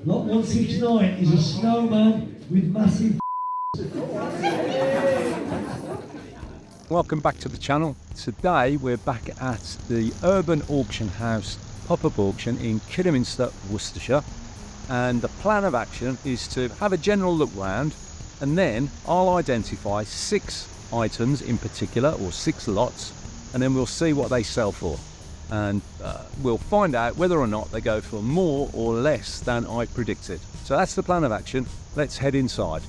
Lot 169 is a snowman with massive. Welcome back to the channel. Today we're back at the Urban Auction House pop-up auction in Kidderminster, Worcestershire, and the plan of action is to have a general look round, and then I'll identify 6 items in particular, or 6 lots, and then we'll see what they sell for, and we'll find out whether or not they go for more or less than I predicted. So that's the plan of action. Let's head inside.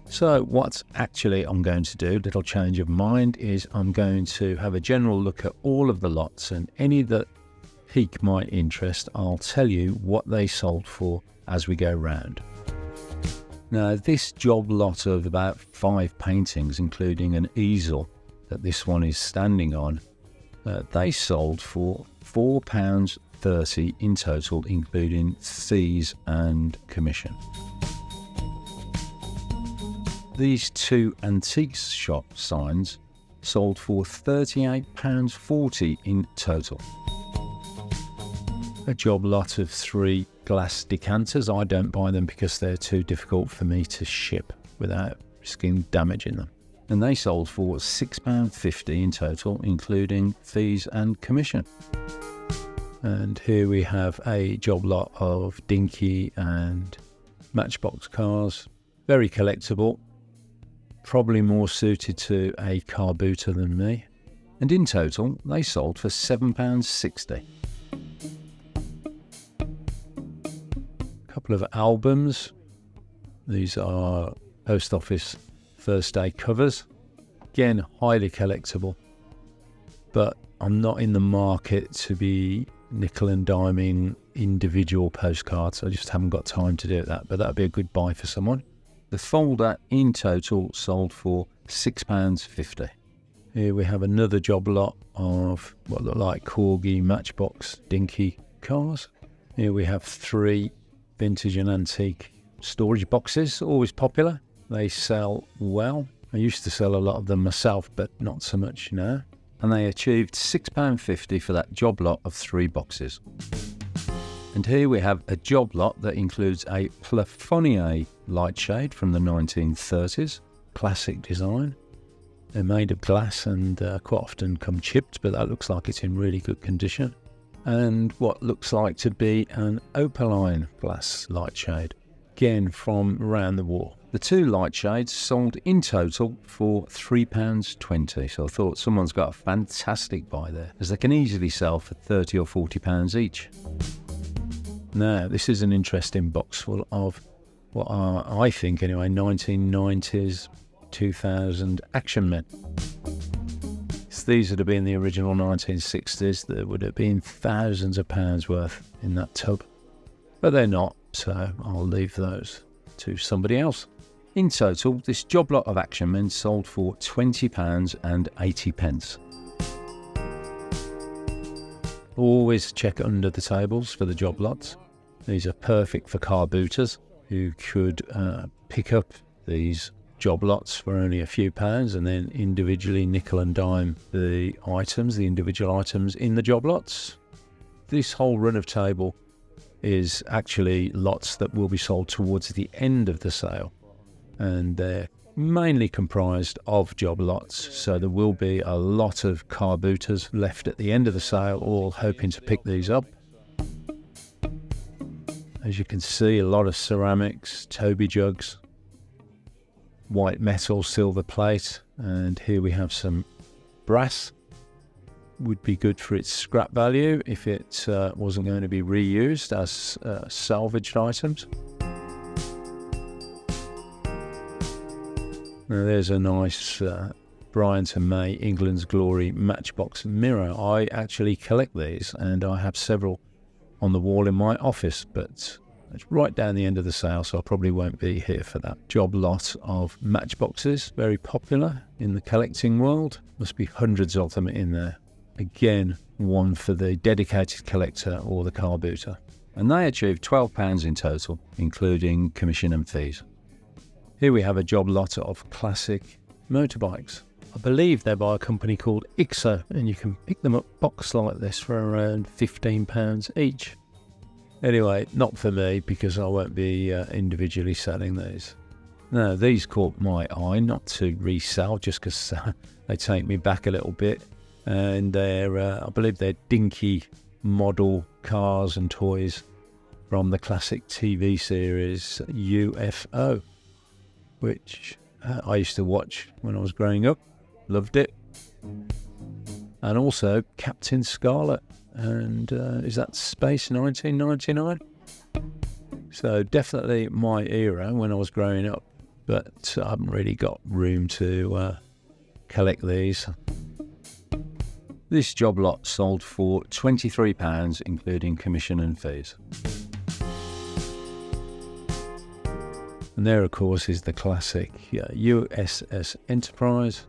So what actually I'm going to do, little change of mind, is I'm going to have a general look at all of the lots, and any that pique my interest, I'll tell you what they sold for as we go round. Now, this job lot of about 5 paintings, including an easel that this one is standing on, they sold for £4.30 in total, including fees and commission. These 2 antiques shop signs sold for £38.40 in total. A job lot of 3 glass decanters. I don't buy them because they're too difficult for me to ship without risking damaging them. And they sold for £6.50 in total, including fees and commission. And here we have a job lot of dinky and matchbox cars. Very collectible. Probably more suited to a car booter than me. And in total, they sold for £7.60. A couple of albums. These are post office first day covers. Again, highly collectible. But I'm not in the market to be nickel and diming individual postcards. I just haven't got time to do that. But that'd be a good buy for someone. The folder in total sold for £6.50. Here we have another job lot of what look like corgi matchbox dinky cars. Here we have 3 vintage and antique storage boxes, always popular. They sell well. I used to sell a lot of them myself, but not so much now. And they achieved £6.50 for that job lot of 3 boxes. And here we have a job lot that includes a plafonnier light shade from the 1930s, classic design. They're made of glass and quite often come chipped, but that looks like it's in really good condition. And what looks like to be an opaline glass light shade, again from around the war. The 2 light shades sold in total for £3.20, so I thought someone's got a fantastic buy there, as they can easily sell for £30 or £40 each. Now, this is an interesting box full of what are, I think anyway, 1990s, 2000 action men. These would have been the original 1960s. There would have been thousands of pounds worth in that tub. But they're not, so I'll leave those to somebody else. In total, this job lot of action men sold for £20.80. Always check under the tables for the job lots. These are perfect for car booters who could pick up these job lots for only a few pounds and then individually nickel and dime the items, the individual items in the job lots. This whole run of table is actually lots that will be sold towards the end of the sale, and they're mainly comprised of job lots, so there will be a lot of car booters left at the end of the sale, all hoping to pick these up. As you can see, a lot of ceramics, Toby jugs, white metal, silver plate, and here we have some brass. Would be good for its scrap value if it wasn't going to be reused as salvaged items. Now there's a nice Bryant and May England's Glory matchbox mirror. I actually collect these, and I have several on the wall in my office, but it's right down the end of the sale, so I probably won't be here for that. Job lot of matchboxes, very popular in the collecting world. Must be hundreds of them in there. Again, one for the dedicated collector or the car booter. And they achieved £12 in total, including commission and fees. Here we have a job lot of classic motorbikes. I believe they're by a company called IXO, and you can pick them up boxed like this for around £15 each. Anyway, not for me, because I won't be individually selling these. No, these caught my eye, not to resell, just because they take me back a little bit. And I believe they're dinky model cars and toys from the classic TV series UFO, which I used to watch when I was growing up. Loved it. And also Captain Scarlet. And is that Space 1999? So definitely my era when I was growing up. But I haven't really got room to collect these. This job lot sold for £23, including commission and fees. And there, of course, is the classic USS Enterprise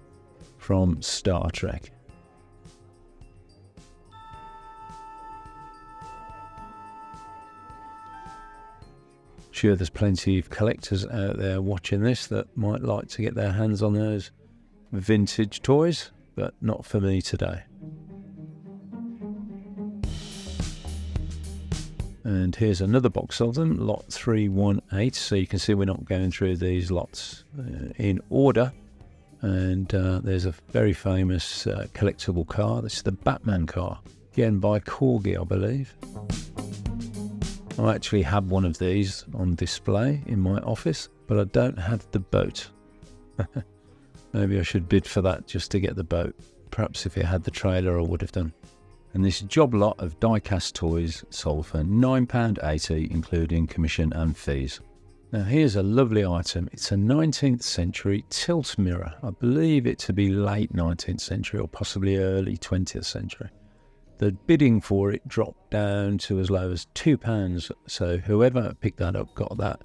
from Star Trek. Sure, there's plenty of collectors out there watching this that might like to get their hands on those vintage toys, but not for me today. And here's another box of them, lot 318. So you can see we're not going through these lots in order. And there's a very famous collectible car. This is the Batman car, again by Corgi, I believe. I actually have one of these on display in my office, but I don't have the boat. Maybe I should bid for that just to get the boat. Perhaps if it had the trailer, I would have done. And this job lot of die-cast toys sold for £9.80, including commission and fees. Now here's a lovely item. It's a 19th century tilt mirror. I believe it to be late 19th century or possibly early 20th century. The bidding for it dropped down to as low as £2, so whoever picked that up got that,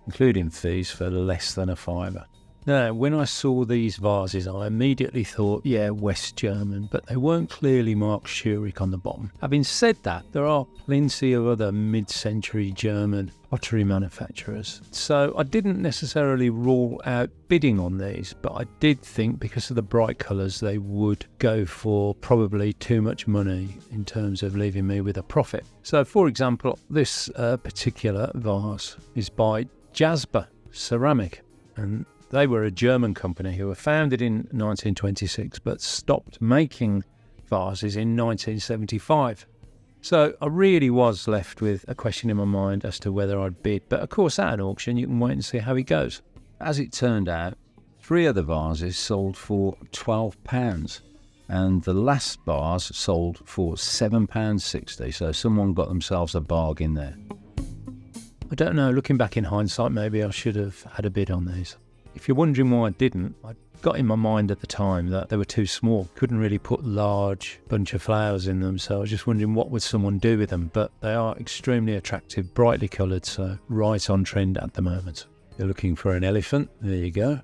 including fees, for less than a fiver. Now, when I saw these vases, I immediately thought, yeah, West German, but they weren't clearly marked Zurich on the bottom. Having said that, there are plenty of other mid-century German pottery manufacturers, so I didn't necessarily rule out bidding on these, but I did think because of the bright colours they would go for probably too much money in terms of leaving me with a profit. So, for example, this particular vase is by Jasper Ceramic, and they were a German company who were founded in 1926 but stopped making vases in 1975. So I really was left with a question in my mind as to whether I'd bid. But of course at an auction you can wait and see how it goes. As it turned out, 3 of the vases sold for £12 and the last vase sold for £7.60. So someone got themselves a bargain there. I don't know, looking back in hindsight, maybe I should have had a bid on these. If you're wondering why I didn't, I got in my mind at the time that they were too small. Couldn't really put large bunch of flowers in them, so I was just wondering what would someone do with them. But they are extremely attractive, brightly coloured, so right on trend at the moment. You're looking for an elephant, there you go.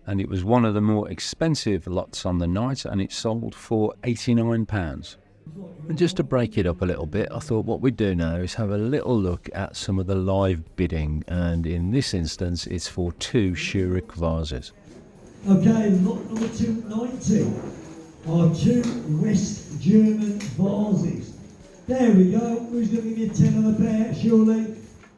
And it was one of the more expensive lots on the night, and it sold for £89. And just to break it up a little bit, I thought what we'd do now is have a little look at some of the live bidding, and in this instance it's for 2 Zurich vases. Okay, lot number 290 are 2 West German vases. There we go. Who's going to give you 10 on the pair, surely?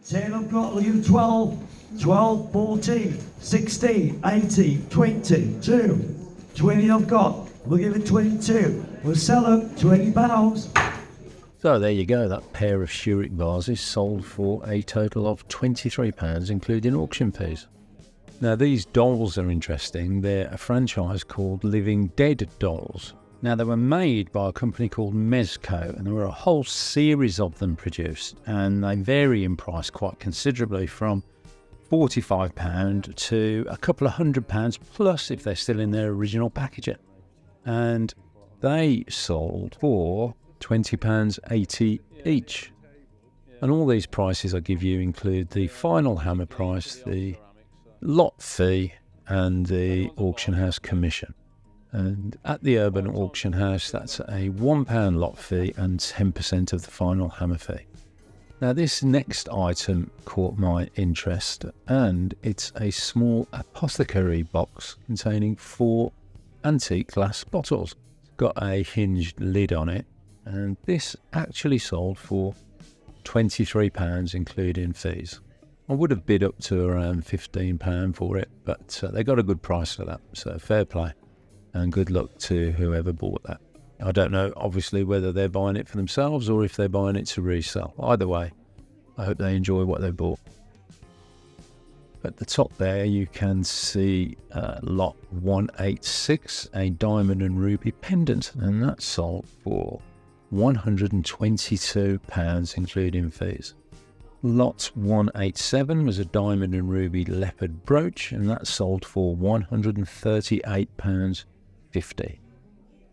10 I've got, look at the 12, 12, 14, 16, 18, 20, 2, 20 I've got. We'll give it 22. We'll sell them £20. So there you go, that pair of Zurich vases sold for a total of £23, including auction fees. Now these dolls are interesting. They're a franchise called Living Dead Dolls. Now they were made by a company called Mezco, and there were a whole series of them produced, and they vary in price quite considerably from £45 to a couple of £100 plus if they're still in their original packaging. And they sold for £20.80 each. And all these prices I give you include the final hammer price, the lot fee and the auction house commission. And at the Urban Auction House, that's a £1 lot fee and 10% of the final hammer fee. Now this next item caught my interest, and it's a small apothecary box containing 4 antique glass bottles. It's got a hinged lid on it, and this actually sold for £23 including fees. I would have bid up to around £15 for it, but they got a good price for that, so fair play and good luck to whoever bought that. I don't know obviously whether they're buying it for themselves or if they're buying it to resell. Either way, I hope they enjoy what they bought. At the top there you can see lot 186, a diamond and ruby pendant, and that sold for £122 including fees. Lot 187 was a diamond and ruby leopard brooch, and that sold for £138.50.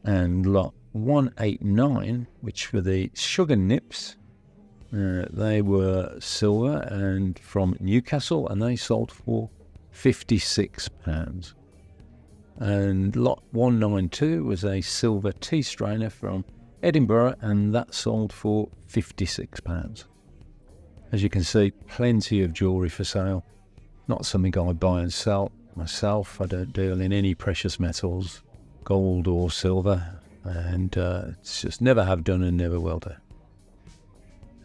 And lot 189, which were the sugar nips, they were silver and from Newcastle, and they sold for £56. And lot 192 was a silver tea strainer from Edinburgh, and that sold for £56. As you can see, plenty of jewellery for sale. Not something I buy and sell myself. I don't deal in any precious metals, gold or silver, and it's just never have done and never will do.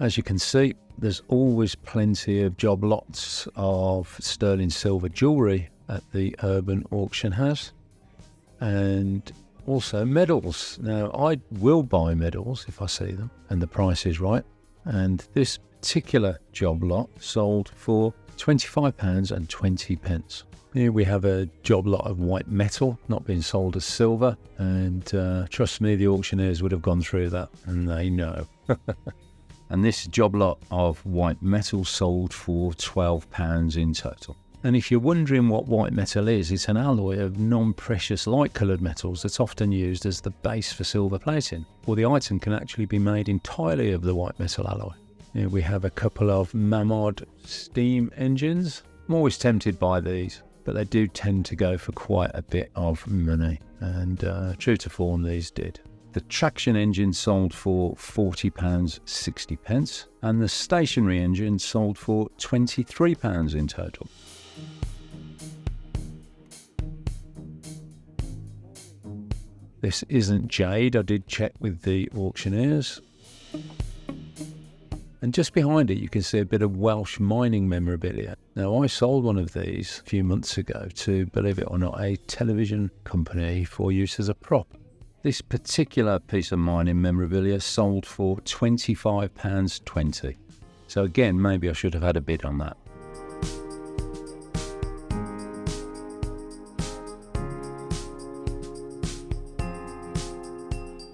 As you can see, there's always plenty of job lots of sterling silver jewellery at the Urban Auction House, and also medals. Now, I will buy medals if I see them and the price is right, and this particular job lot sold for £25.20. Here we have a job lot of white metal, not being sold as silver, and trust me, the auctioneers would have gone through that and they know. And this job lot of white metal sold for £12 in total. And if you're wondering what white metal is, it's an alloy of non-precious light-coloured metals that's often used as the base for silver plating, or the item can actually be made entirely of the white metal alloy. Here we have a couple of Mammoth steam engines. I'm always tempted by these, but they do tend to go for quite a bit of money, and true to form, these did. The traction engine sold for £40.60, and the stationary engine sold for £23 in total. This isn't jade, I did check with the auctioneers. And just behind it you can see a bit of Welsh mining memorabilia. Now, I sold one of these a few months ago to, believe it or not, a television company for use as a prop. This particular piece of mining memorabilia sold for £25.20. So again, maybe I should have had a bid on that.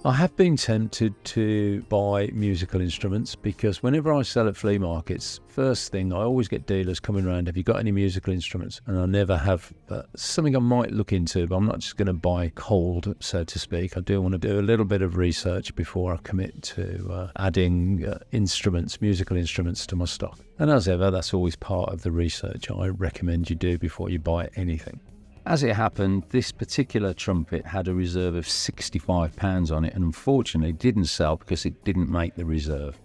I have been tempted to buy musical instruments because whenever I sell at flea markets, first thing, I always get dealers coming around, have you got any musical instruments? And I never have. Something I might look into, but I'm not just going to buy cold, so to speak. I do want to do a little bit of research before I commit to adding musical instruments to my stock. And as ever, that's always part of the research I recommend you do before you buy anything. As it happened, this particular trumpet had a reserve of £65 on it, and unfortunately didn't sell because it didn't make the reserve.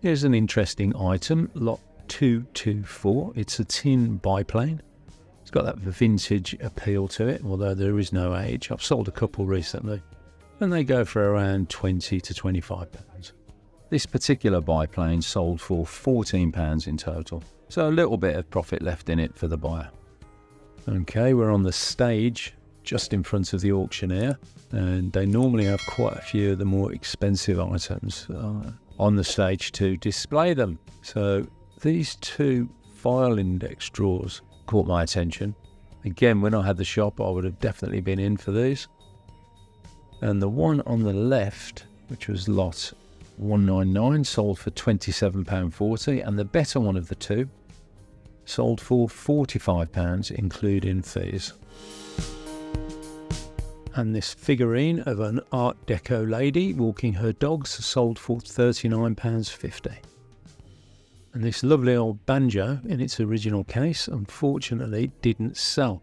Here's an interesting item, lot 224. It's a tin biplane. It's got that vintage appeal to it, although there is no age. I've sold a couple recently, and they go for around £20 to £25. This particular biplane sold for £14 in total, so a little bit of profit left in it for the buyer. Okay, we're on the stage just in front of the auctioneer, and they normally have quite a few of the more expensive items on the stage to display them. So these two file index drawers caught my attention. Again, when I had the shop, I would have definitely been in for these. And the one on the left, which was lot 199, sold for £27.40, and the better one of the two sold for £45, including fees. And this figurine of an Art Deco lady walking her dogs sold for £39.50. And this lovely old banjo in its original case unfortunately didn't sell.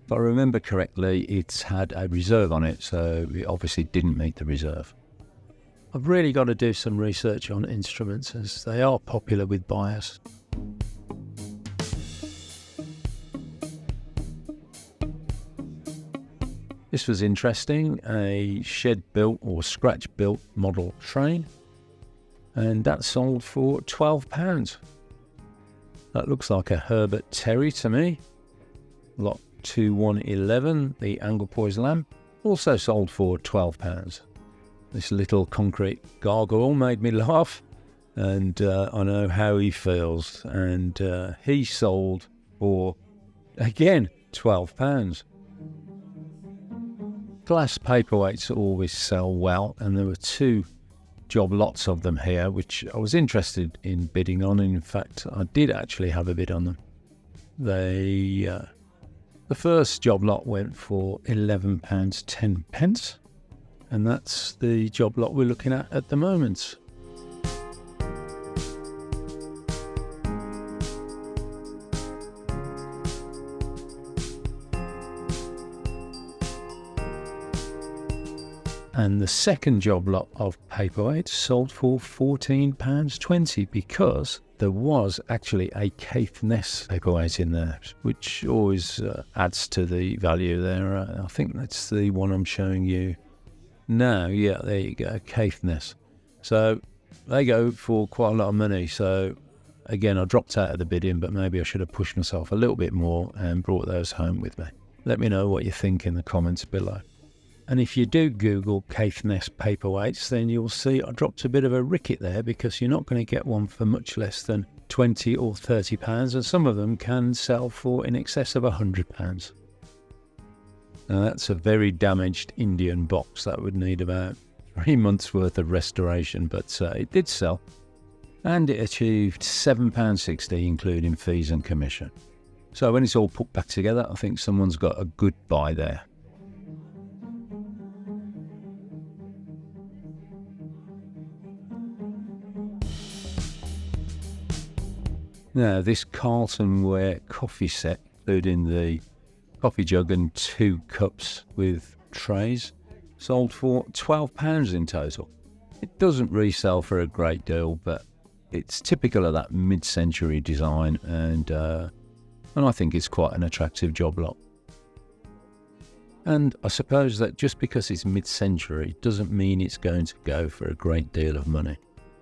If I remember correctly, it's had a reserve on it, so it obviously didn't meet the reserve. I've really got to do some research on instruments as they are popular with buyers. This was interesting, a shed-built or scratch-built model train, and that sold for £12. That looks like a Herbert Terry to me. Lot 2111, the Anglepoise lamp, also sold for £12. This little concrete gargoyle made me laugh, and I know how he feels, and he sold for, again, £12. Glass paperweights always sell well, and there were 2 job lots of them here, which I was interested in bidding on. In fact, I did actually have a bid on them. The first job lot went for £11.10, and that's the job lot we're looking at the moment. And the second job lot of paperweights sold for £14.20 because there was actually a Caithness paperweight in there, which always adds to the value there. I think that's the one I'm showing you now. Yeah, there you go, Caithness. So they go for quite a lot of money. So again, I dropped out of the bidding, but maybe I should have pushed myself a little bit more and brought those home with me. Let me know what you think in the comments below. And if you do Google Caithness paperweights, then you'll see I dropped a bit of a ricket there, because you're not going to get one for much less than £20 or £30, and some of them can sell for in excess of £100. Now that's a very damaged Indian box. That would need about 3 months worth of restoration, but it did sell. And it achieved £7.60 including fees and commission. So when it's all put back together, I think someone's got a good buy there. Now, this Carlton ware coffee set, including the coffee jug and 2 cups with trays, sold for £12 in total. It doesn't resell for a great deal, but it's typical of that mid-century design, and I think it's quite an attractive job lot. And I suppose that just because it's mid-century doesn't mean it's going to go for a great deal of money.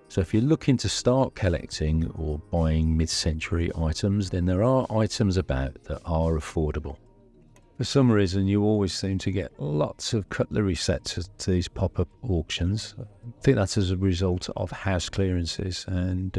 So if you're looking to start collecting or buying mid-century items, then there are items about that are affordable. For some reason, you always seem to get lots of cutlery sets at these pop-up auctions. I think that's as a result of house clearances. And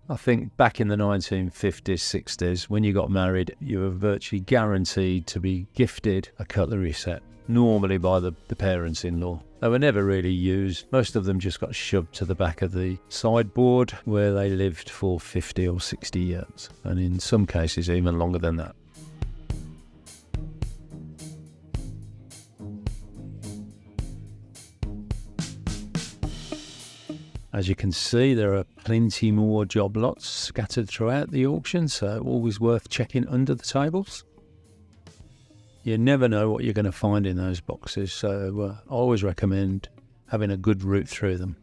I think back in the 1950s, 60s, when you got married, you were virtually guaranteed to be gifted a cutlery set, normally by the parents-in-law. They were never really used. Most of them just got shoved to the back of the sideboard, where they lived for 50 or 60 years, and in some cases even longer than that. As you can see, there are plenty more job lots scattered throughout the auction, so always worth checking under the tables. You never know what you're going to find in those boxes, so I always recommend having a good route through them.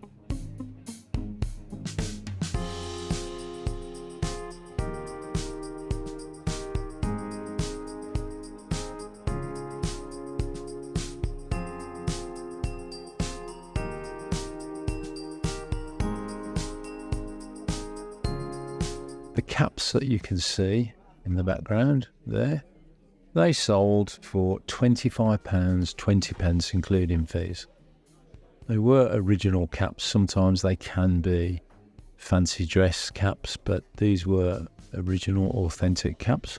The caps that you can see in the background there, they sold for £25.20 including fees. They were original caps. Sometimes they can be fancy dress caps, but these were original authentic caps.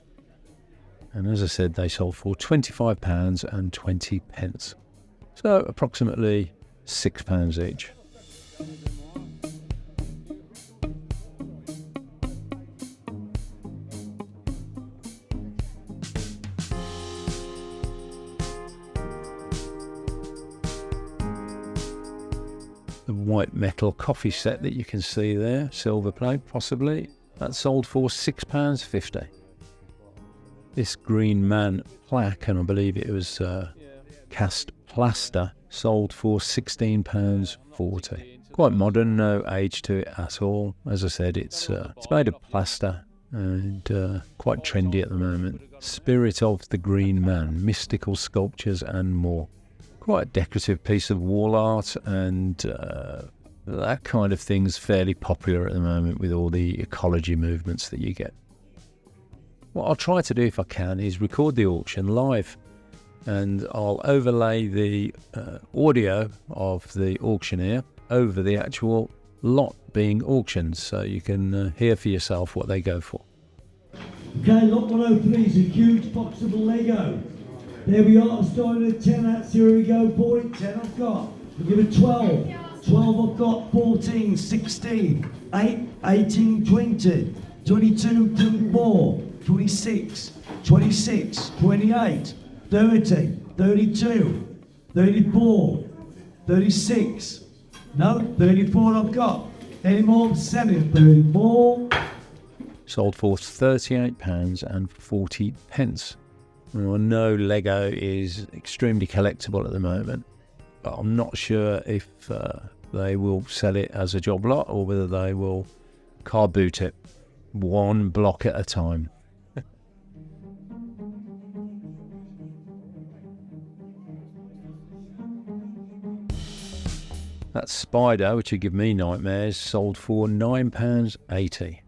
And as I said, they sold for £25.20. So approximately £6 each. The white metal coffee set that you can see there, silver plate possibly, that sold for £6.50. This Green Man plaque, and I believe it was cast plaster, sold for £16.40. Quite modern, no age to it at all. As I said, it's made of plaster and quite trendy at the moment. Spirit of the Green Man, mystical sculptures and more. Quite a decorative piece of wall art, and that kind of thing's fairly popular at the moment with all the ecology movements that you get. What I'll try to do if I can is record the auction live, and I'll overlay the audio of the auctioneer over the actual lot being auctioned, so you can hear for yourself what they go for. Okay, lot 103 is a huge box of Lego. There we are, starting at 10 out, here we go, 40, 10 I've got. We'll give it 12. 12 I've got, 14, 16, 8, 18, 20, 22, 24, 26, 26, 28, 30, 32, 34, 36, no, 34 I've got. Any more? 7, 34. Sold for £38.40. Well, I know Lego is extremely collectible at the moment, but I'm not sure if they will sell it as a job lot or whether they will car boot it one block at a time. That spider, which would give me nightmares, sold for £9.80.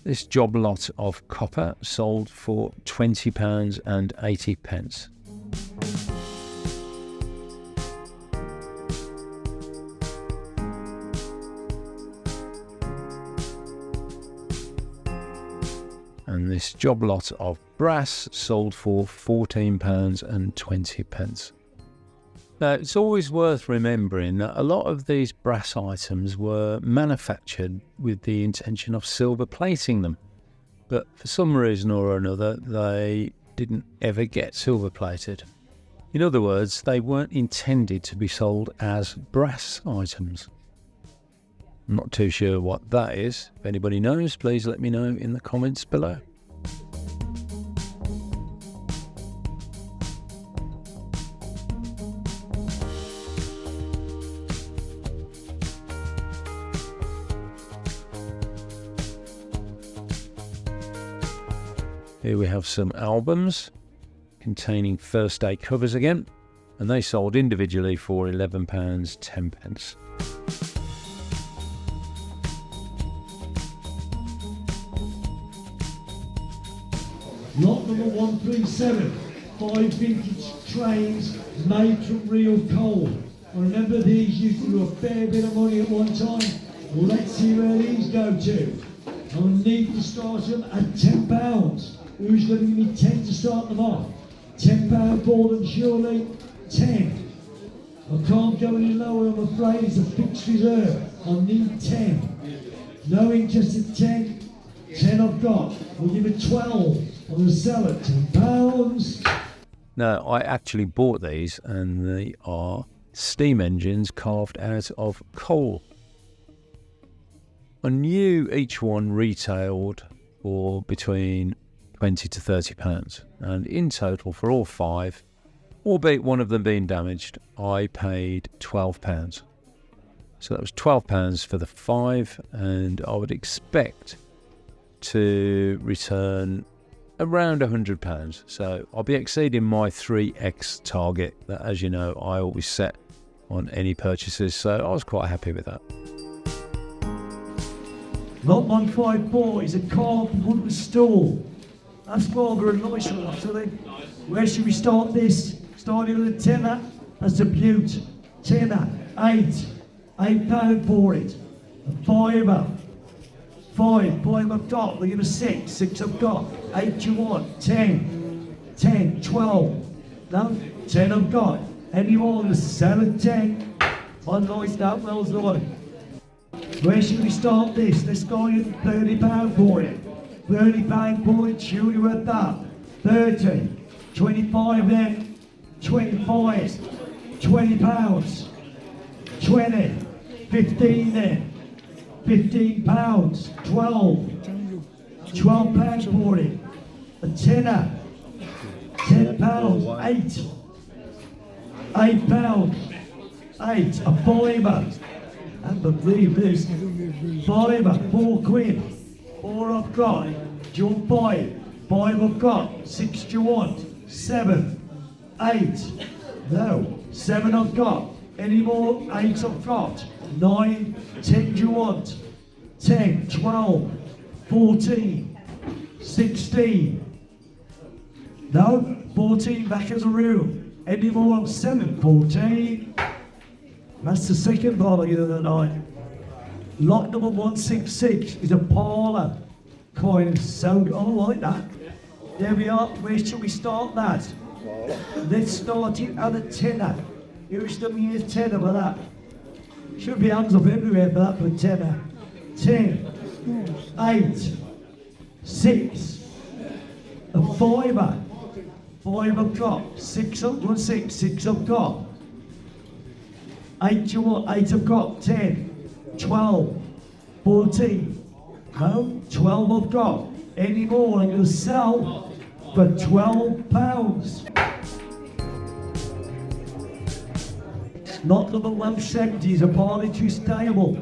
This job lot of copper sold for £20.80. And this job lot of brass sold for £14.20. Now, it's always worth remembering that a lot of these brass items were manufactured with the intention of silver plating them, but for some reason or another they didn't ever get silver plated. In other words, they weren't intended to be sold as brass items. I'm not too sure what that is. If anybody knows, please let me know in the comments below. Here we have some albums containing first day covers again, and they sold individually for £11.10. Lot number 137, 5 vintage trains made from real coal. I remember these used to do a fair bit of money at one time. Well, let's see where these go to. I'll need to start them at £10. Who's going to give me 10 to start them off? £10 for them, surely? 10. I can't go any lower, I'm afraid. It's a fixed reserve. I'll need 10. No interest at 10. 10 I've got. We'll give it 12. I'm going to sell it £10. No, I actually bought these, and they are steam engines carved out of coal. I knew each one retailed for between £20 to £30, and in total for all 5, albeit one of them being damaged, I paid £12. So that was £12 for the 5, and I would expect to return around £100. So I'll be exceeding my 3x target that, as you know, I always set on any purchases, so I was quite happy with that. Lot 154 is a carved wooden stool. That's rather a nice one, actually. Where should we start this? Starting with a tenner. That's a beaut. Tenner. 8. £8 for it. A fiver. 5. 5 I've got. We'll give a 6. 6 I've got. 8 you want. 10. 10. 12. No? 10 I've got. Any more? Let's sell at 10. One nice that well's on. Where should we start this? Let's go in £30 for it. £30 for it, shoot you at that. 30, 25 then, 25, 20 pounds, 20, 15 then, 15 pounds, 12 pounds for it, a tenner, 10 pounds, 8 pounds, 8, a fiver, and believe this, fiver, 4 quid, 4 I've got, do you want 5 I've got, 6 do you want, 7, 8, no, 7 I've got, any more, 8 I've got, 9, 10 do you want, 10, 12, 14, 16, no, 14 back as a room, any more on 7, 14, that's the second bargain of the night. Lot number 166 is a parlour coin, so I like that. There we are, where shall we start that? Let's start it at a tenner. Who's the me a tenner for that? Should be hands up everywhere for that for a tenner. 10, 8, 6, a fiver, 5 I've got, 6 up, 1, 6 I've got, 8 you want, 8 I've got, 10, 12, 14, no, 12 I've got, any more I'm going to sell for £12. Not number 170 is a parley twist table.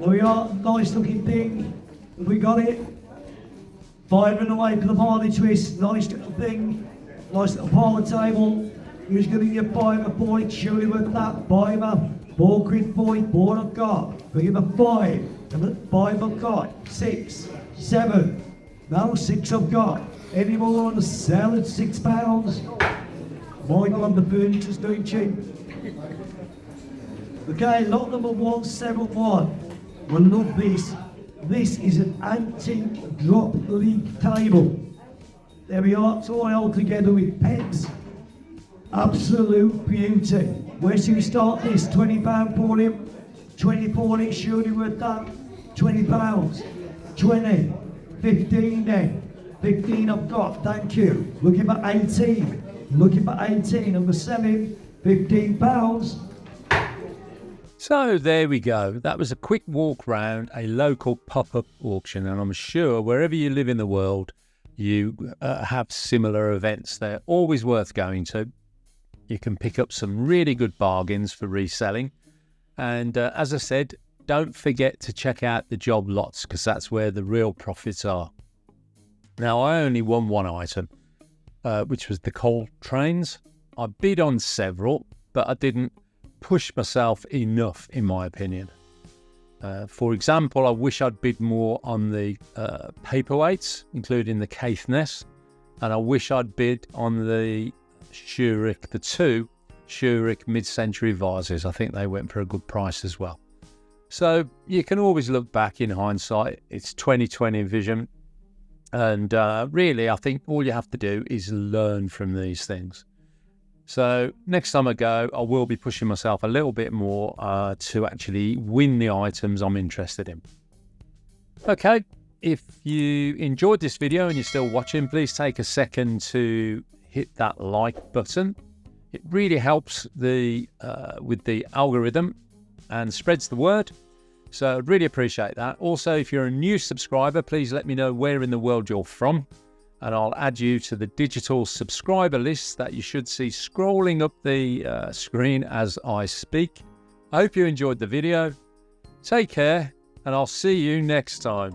There we are, nice looking thing. Have we got it? 5 and away for the parley twist, nice little thing. Nice little parlour table. Who's going to give 5 for it? Surely with that. 5, 4 quid for it. 4 I've got. We give a 5. And 5 I've got. 6, 7. No, 6 I've got. Any more on the sell at £6? My God, the furniture's doing cheap. Okay, lot number 171. We'll love this. This is an antique drop leaf table. There we are, it's all together with pegs. Absolute beauty. Where should we start this? £20 for him. 20 for it, surely worth that. £20. 20. 15 then. 15 I've got, thank you. Looking for 18. Looking for 18. I'm selling £15. So there we go. That was a quick walk round a local pop-up auction, and I'm sure wherever you live in the world, you have similar events. They're always worth going to. You can pick up some really good bargains for reselling. And as I said, don't forget to check out the job lots, because that's where the real profits are. Now, I only won one item, which was the coal trains. I bid on several, but I didn't push myself enough, in my opinion. For example, I wish I'd bid more on the paperweights, including the Caithness, and I wish I'd bid on the Zurich, the 2 Zurich mid-century vases. I think they went for a good price as well. So you can always look back in hindsight. It's 2020 vision, and really I think all you have to do is learn from these things. So next time I go, I will be pushing myself a little bit more to actually win the items I'm interested in. Okay, if you enjoyed this video and you're still watching, please take a second to hit that like button. It really helps with the algorithm and spreads the word. So I'd really appreciate that. Also, if you're a new subscriber, please let me know where in the world you're from, and I'll add you to the digital subscriber list that you should see scrolling up the screen as I speak. I hope you enjoyed the video. Take care, and I'll see you next time.